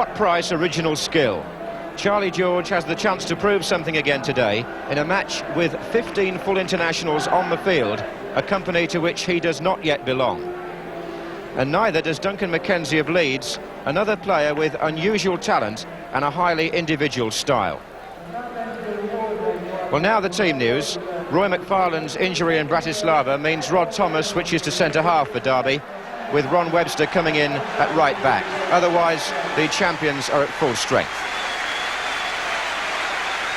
cut-price original skill. Charlie George has the chance to prove something again today in a match with 15 full internationals on the field, a company to which he does not yet belong. And neither does Duncan McKenzie of Leeds, another player with unusual talent and a highly individual style. Well, now the team news. Roy McFarlane's injury in Bratislava means Rod Thomas switches to centre-half for Derby, with Ron Webster coming in at right-back. Otherwise, the champions are at full strength.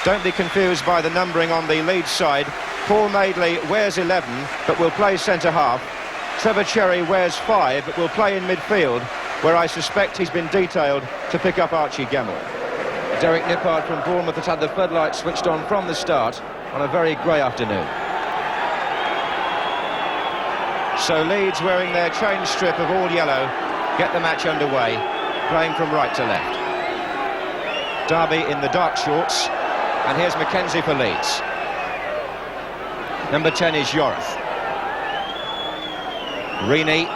Don't be confused by the numbering on the Leeds side. Paul Madeley wears 11, but will play centre-half. Trevor Cherry wears 5, but will play in midfield, where I suspect he's been detailed to pick up Archie Gemmill. Derek Nippard from Bournemouth has had the floodlights switched on from the start on a very grey afternoon. So Leeds, wearing their change strip of all yellow, get the match underway, playing from right to left. Derby in the dark shorts, and here's McKenzie for Leeds. Number 10 is Yorath. Rini,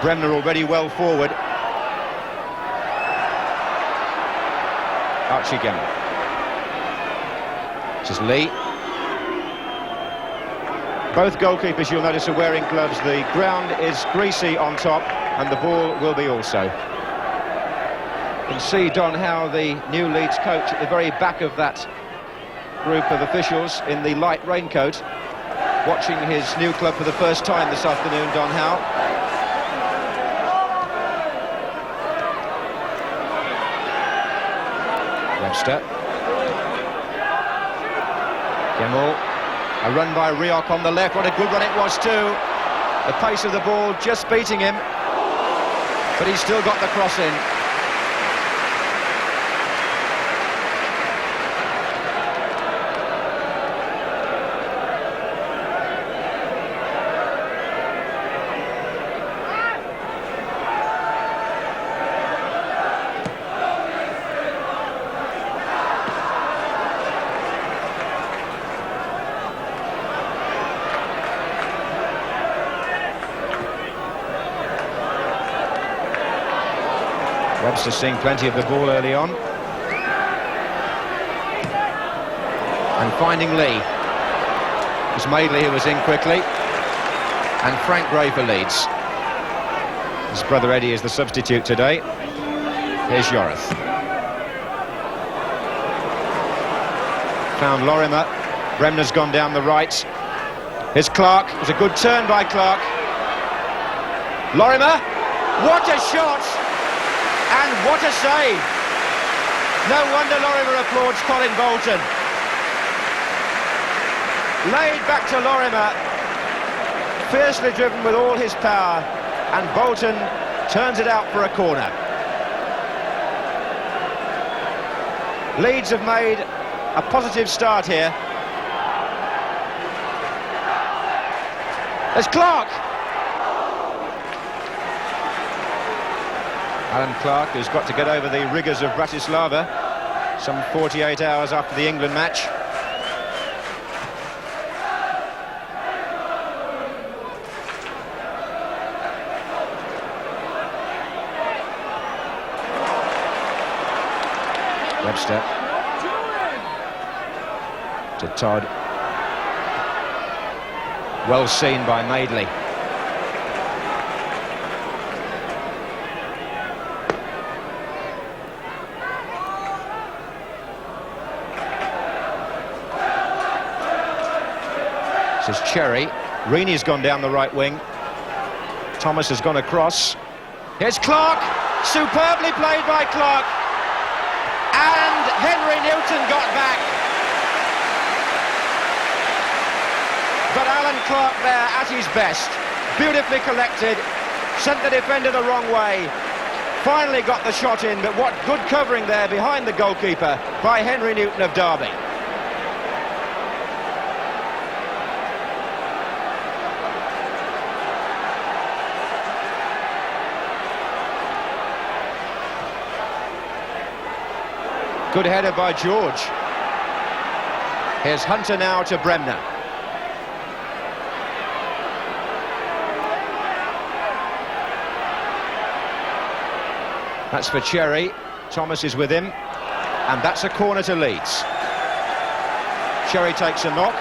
Bremner already well forward. Archie Gemmill. This is Lee. Both goalkeepers, you'll notice, are wearing gloves. The ground is greasy on top, and the ball will be also. You can see Don Howe, the new Leeds coach, at the very back of that group of officials in the light raincoat, watching his new club for the first time this afternoon, Don Howe. Webster. Gemmill. A run by Rioch on the left. What a good run it was too. The pace of the ball just beating him, but he's still got the cross in. Webster seeing plenty of the ball early on. And finding Lee. It was Madeley who was in quickly. And Frank Gray for Leeds. His brother Eddie is the substitute today. Here's Yorath. Found Lorimer. Bremner's gone down the right. Here's Clark. It was a good turn by Clark. Lorimer. What a shot! And what a save! No wonder Lorimer applauds Colin Bolton. Laid back to Lorimer, fiercely driven with all his power, and Bolton turns it out for a corner. Leeds have made a positive start here. There's Clark! Alan Clark, who's got to get over the rigours of Bratislava some 48 hours after the England match. Webster to Todd. Well seen by Madeley. This is Cherry. Rini's gone down the right wing. Thomas has gone across. Here's Clark. Superbly played by Clark. And Henry Newton got back. But Alan Clark there at his best. Beautifully collected. Sent the defender the wrong way. Finally got the shot in, but what good covering there behind the goalkeeper by Henry Newton of Derby. Good header by George. Here's Hunter now to Bremner. That's for Cherry. Thomas is with him, and that's a corner to Leeds. Cherry takes a knock.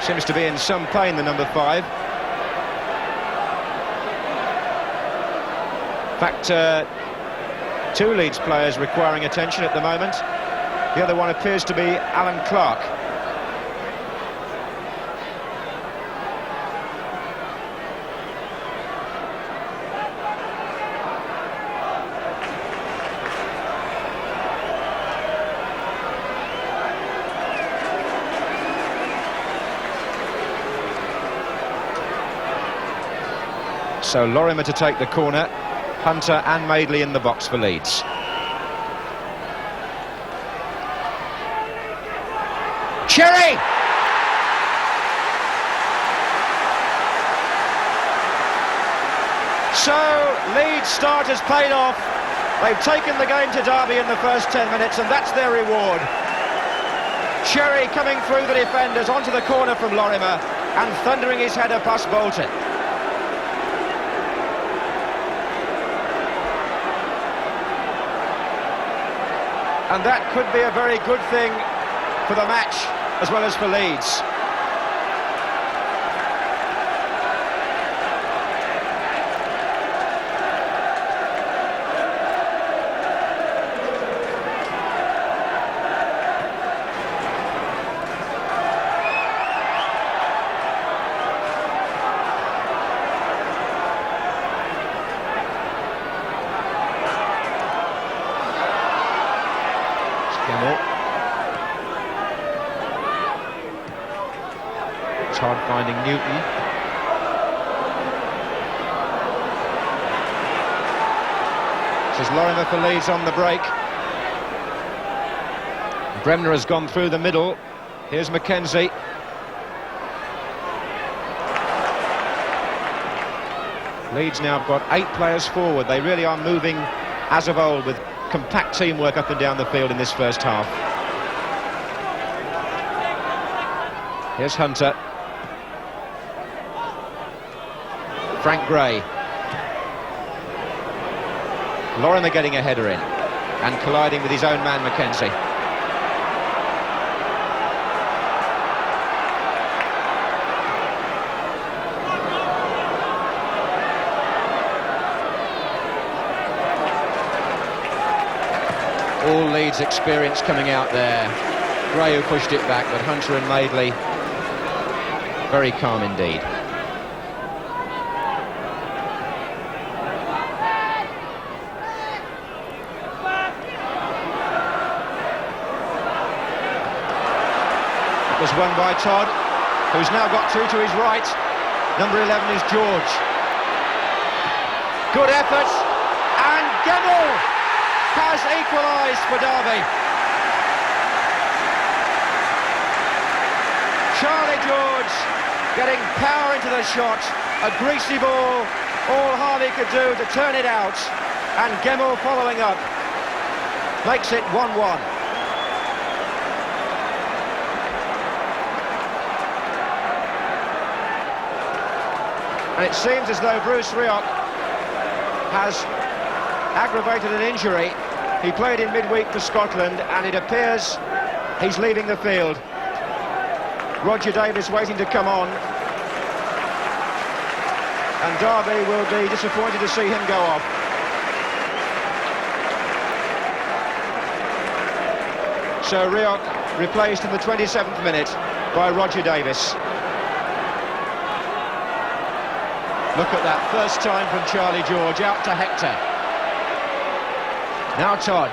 Seems to be in some pain, the number 5. In fact, 2 Leeds players requiring attention at the moment. The other one appears to be Alan Clark. So Lorimer to take the corner. Hunter and Madeley in the box for Leeds. Cherry! So Leeds start has paid off. They've taken the game to Derby in the first 10 minutes, and that's their reward. Cherry coming through the defenders onto the corner from Lorimer and thundering his header past Bolton. And that could be a very good thing for the match, as well as for Leeds. Todd finding Newton. This is Lorimer for Leeds on the break. Bremner has gone through the middle. Here's Mackenzie. Leeds now have got 8 players forward. They really are moving as of old with compact teamwork up and down the field in this first half. Here's Hunter. Frank Gray. Lorimer getting a header in and colliding with his own man Mackenzie. All Leeds experience coming out there. Gray who pushed it back, but Hunter and Madeley very calm indeed. Was won by Todd, who's now got 2 to his right. Number 11 is George. Good effort, and Gemmell has equalised for Derby. Charlie George getting power into the shot, a greasy ball, all Harvey could do to turn it out, and Gemmell following up, makes it 1-1. And it seems as though Bruce Rioch has aggravated an injury. He played in midweek for Scotland, and it appears he's leaving the field. Roger Davis waiting to come on. And Derby will be disappointed to see him go off. So Rioch replaced in the 27th minute by Roger Davis. Look at that, first time from Charlie George, out to Hector. Now Todd.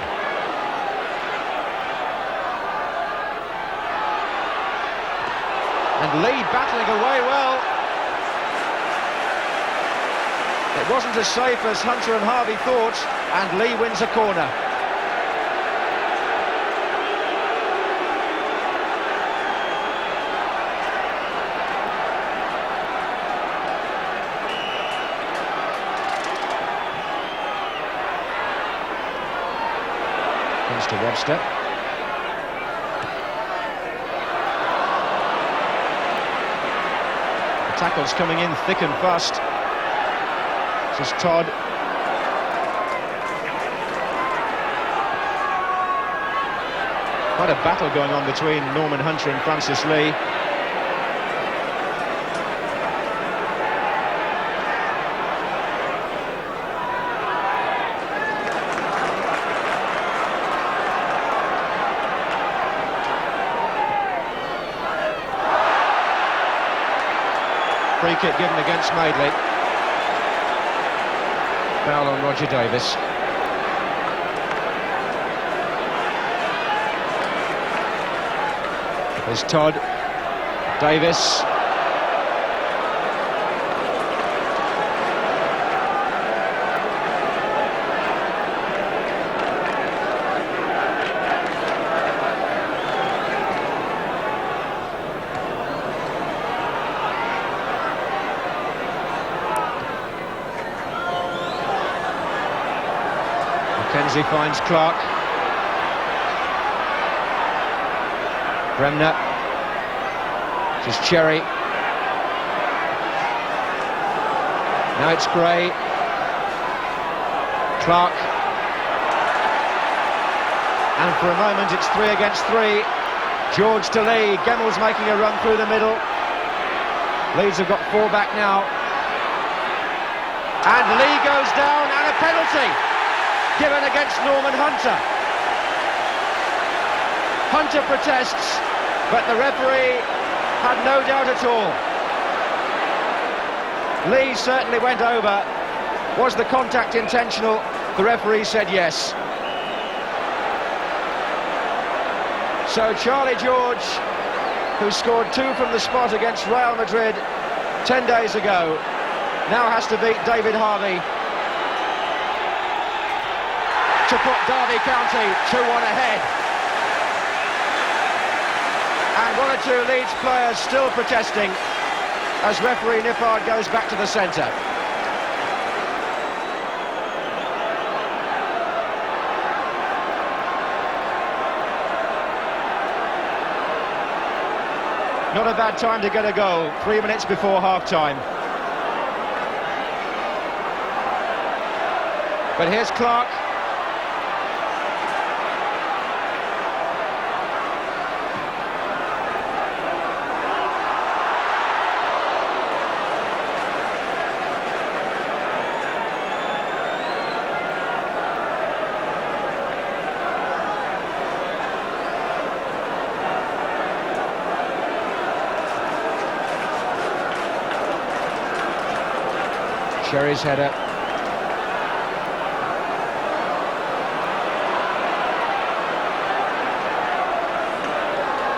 And Lee battling away well. It wasn't as safe as Hunter and Harvey thought, and Lee wins a corner. To Webster. Tackles coming in thick and fast. This is Todd. Quite a battle going on between Norman Hunter and Francis Lee. Free kick given against Madeley. Foul on Roger Davis. There's Todd. Davis. Mackenzie finds Clark. Bremner. This is Cherry. Now it's Gray. Clark. And for a moment it's 3 against 3. George to Lee. Gemmell's making a run through the middle. Leeds have got 4 back now. And Lee goes down, and a penalty given against Norman Hunter. Hunter protests, but the referee had no doubt at all. Lee certainly went over. Was the contact intentional? The referee said yes. So Charlie George, who scored 2 from the spot against Real Madrid 10 days ago, now has to beat David Harvey to put Derby County 2-1 ahead. And 1 or 2 Leeds players still protesting as referee Nippard goes back to the centre. Not a bad time to get a goal, 3 minutes before half-time. But here's Clark. Sherry's header.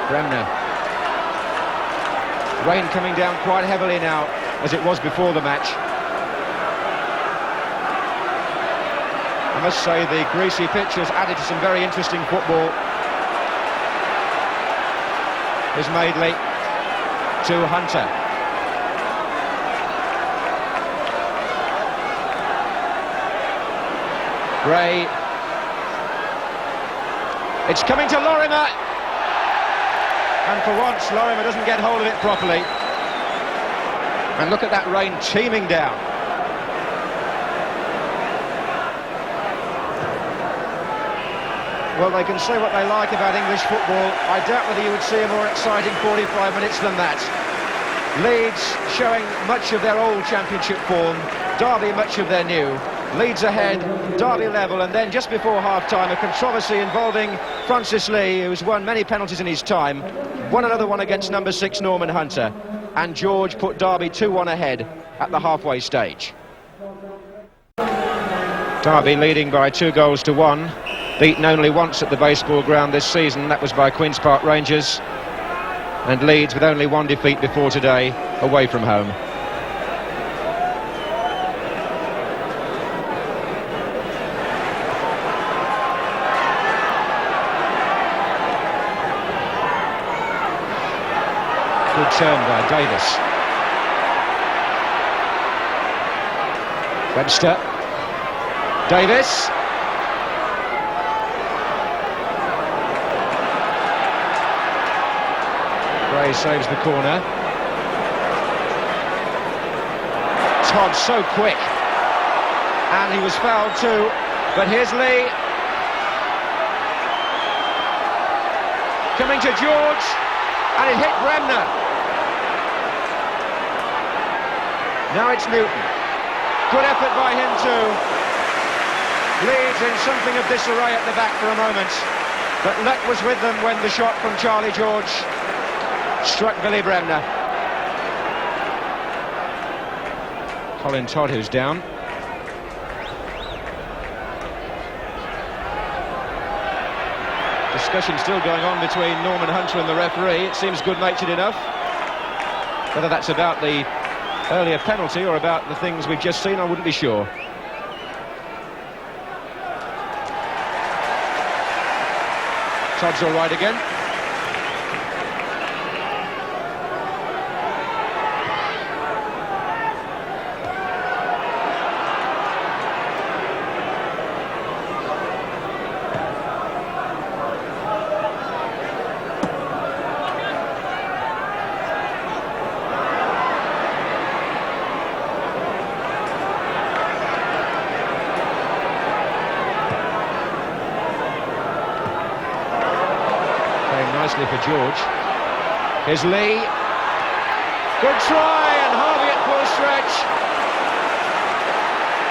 Bremner. Rain coming down quite heavily now, as it was before the match. I must say the greasy pitch has added to some very interesting football. Here's Madeley to Hunter. Gray. It's coming to Lorimer. And for once, Lorimer doesn't get hold of it properly. And look at that rain teeming down. Well, they can say what they like about English football. I doubt whether you would see a more exciting 45 minutes than that. Leeds showing much of their old championship form, Derby much of their new. Leeds ahead, Derby level, and then just before half-time a controversy involving Francis Lee, who's won many penalties in his time, won another one against number 6 Norman Hunter, and George put Derby 2-1 ahead at the halfway stage. Derby leading by 2-1, beaten only once at the baseball ground this season, that was by Queen's Park Rangers, and Leeds with only 1 defeat before today, away from home. Good turn by Davis. Webster. Davis. Gray saves the corner. Todd so quick. And he was fouled too. But here's Lee. Coming to George. And it hit Bremner. Now it's Newton. Good effort by him too. Leeds in something of disarray at the back for a moment. But luck was with them when the shot from Charlie George struck Billy Bremner. Colin Todd, who's down. Discussion still going on between Norman Hunter and the referee. It seems good-natured enough. Whether that's about the earlier penalty or about the things we've just seen, I wouldn't be sure. Todd's all right again. Nicely for George. Here's Lee. Good try, and Harvey at full stretch.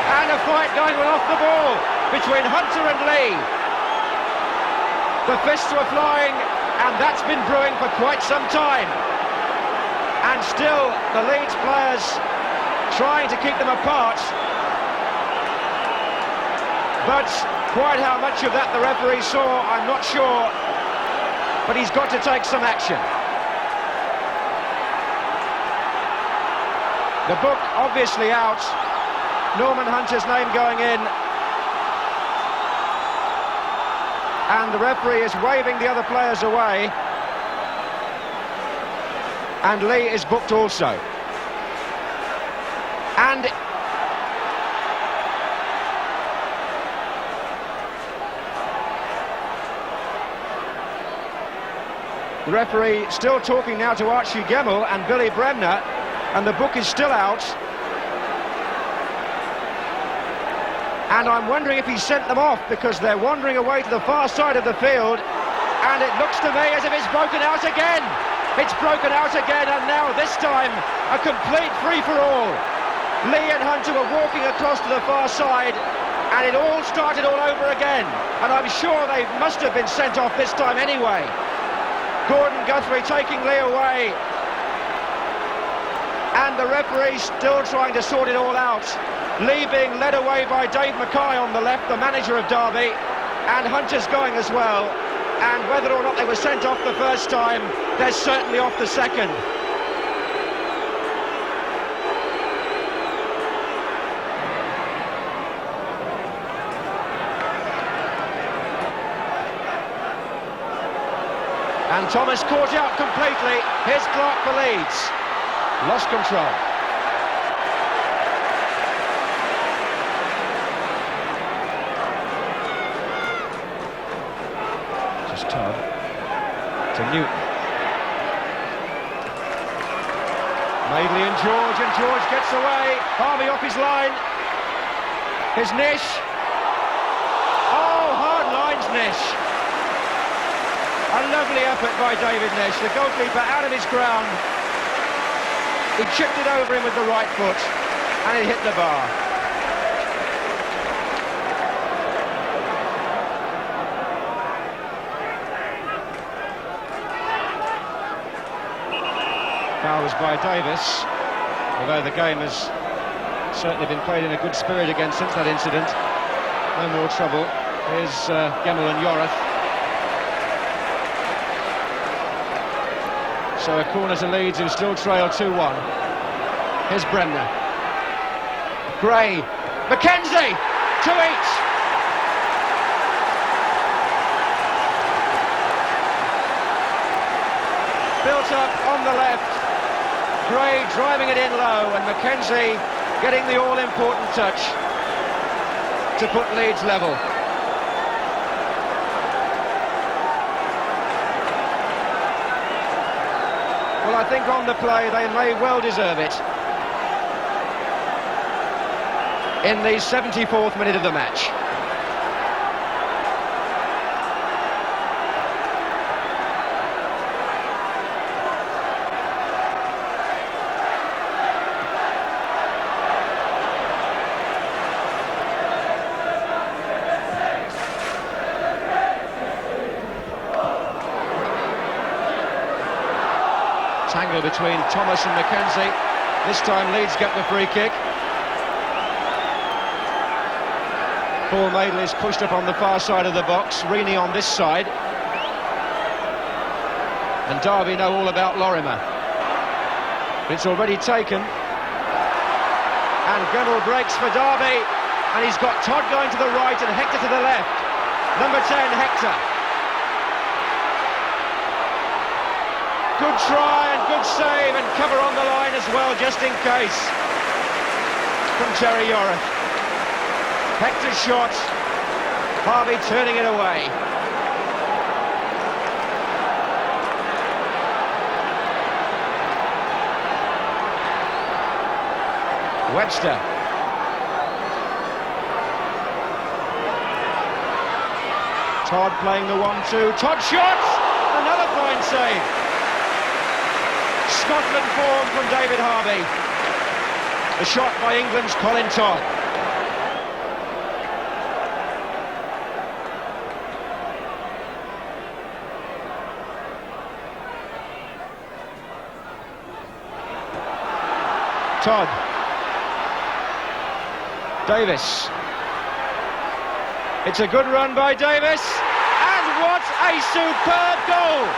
And a fight going on off the ball between Hunter and Lee. The fists were flying, and that's been brewing for quite some time. And still, the Leeds players trying to keep them apart. But quite how much of that the referee saw, I'm not sure. But he's got to take some action. The book obviously out. Norman Hunter's name going in. And the referee is waving the other players away. And Lee is booked also. And the referee still talking now to Archie Gemmell and Billy Bremner, and the book is still out. And I'm wondering if he sent them off, because they're wandering away to the far side of the field, and it looks to me as if it's broken out again. It's broken out again, and now this time a complete free-for-all. Lee and Hunter were walking across to the far side, and it all started all over again. And I'm sure they must have been sent off this time anyway. Gordon Guthrie taking Lee away, and the referee still trying to sort it all out. Lee being led away by Dave Mackay on the left, the manager of Derby, and Hunter's going as well. And whether or not they were sent off the first time, they're certainly off the second. And Thomas caught out completely. Here's Clark for Leeds. Lost control. Just Todd. To Newton. Madeley and George gets away. Harvey off his line. Here's Nish. Oh, hard lines, Nish. A lovely effort by David Nish, the goalkeeper out of his ground. He chipped it over him with the right foot, and it hit the bar. Foul was by Davis, although the game has certainly been played in a good spirit again since that incident. No more trouble. Here's Gemmell and Yorath. So a corner to Leeds, who still trail 2-1. Here's Bremner. Gray. McKenzie! 2 each! Built up on the left. Gray driving it in low, and McKenzie getting the all-important touch to put Leeds level. Well, I think on the play they may well deserve it. in the 74th minute of the match. Tangle between Thomas and Mackenzie. This time Leeds get the free kick. Ball Maidel is pushed up on the far side of the box. Reaney on this side. And Derby know all about Lorimer. It's already taken. And Gemmell breaks for Derby. And he's got Todd going to the right and Hector to the left. Number 10, Hector. Good try and good save, and cover on the line as well, just in case, from Terry Yorath. Hector's shot, Harvey turning it away. Webster. Todd playing the 1-2. Todd shot! Another fine save. Scotland form from David Harvey. The shot by England's Colin Todd. Todd. Davis. It's a good run by Davis. And what a superb goal!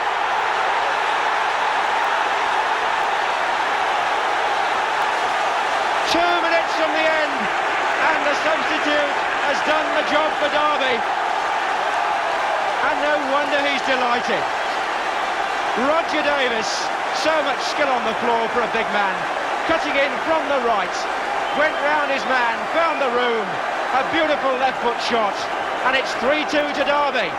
2 minutes from the end, and the substitute has done the job for Derby. And no wonder he's delighted. Roger Davis, so much skill on the floor for a big man. Cutting in from the right, went round his man, found the room. A beautiful left foot shot, and it's 3-2 to Derby.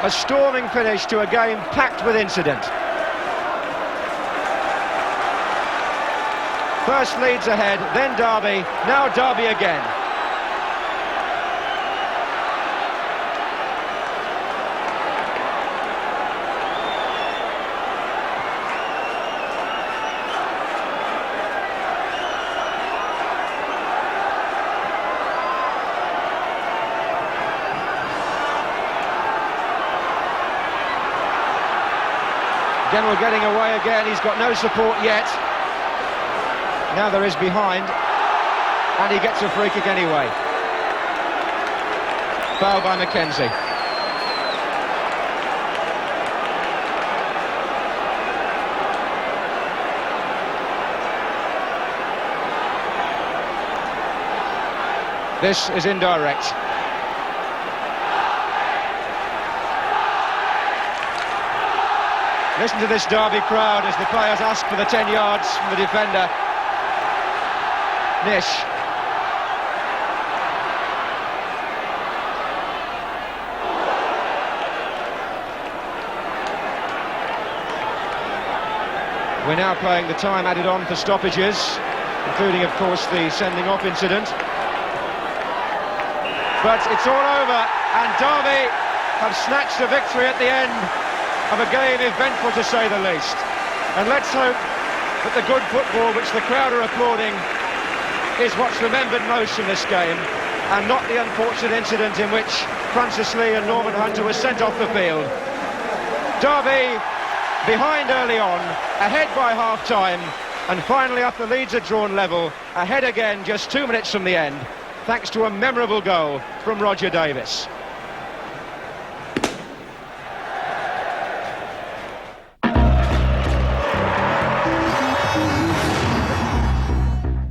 A storming finish to a game packed with incident. First Leeds ahead, then Derby, now Derby again. Gemmell getting away again, he's got no support yet. Now there is behind, and he gets a free kick anyway. Foul by Mackenzie. This is indirect. Listen to this Derby crowd as the players ask for the 10 yards from the defender. Nish. We're now playing the time added on for stoppages, including, of course, the sending off incident. But it's all over, and Derby have snatched a victory at the end of a game eventful, to say the least. And let's hope that the good football which the crowd are applauding is what's remembered most in this game, and not the unfortunate incident in which Francis Lee and Norman Hunter were sent off the field. Derby behind early on, ahead by half-time, and finally after Leeds had drawn level, ahead again just 2 minutes from the end, thanks to a memorable goal from Roger Davis.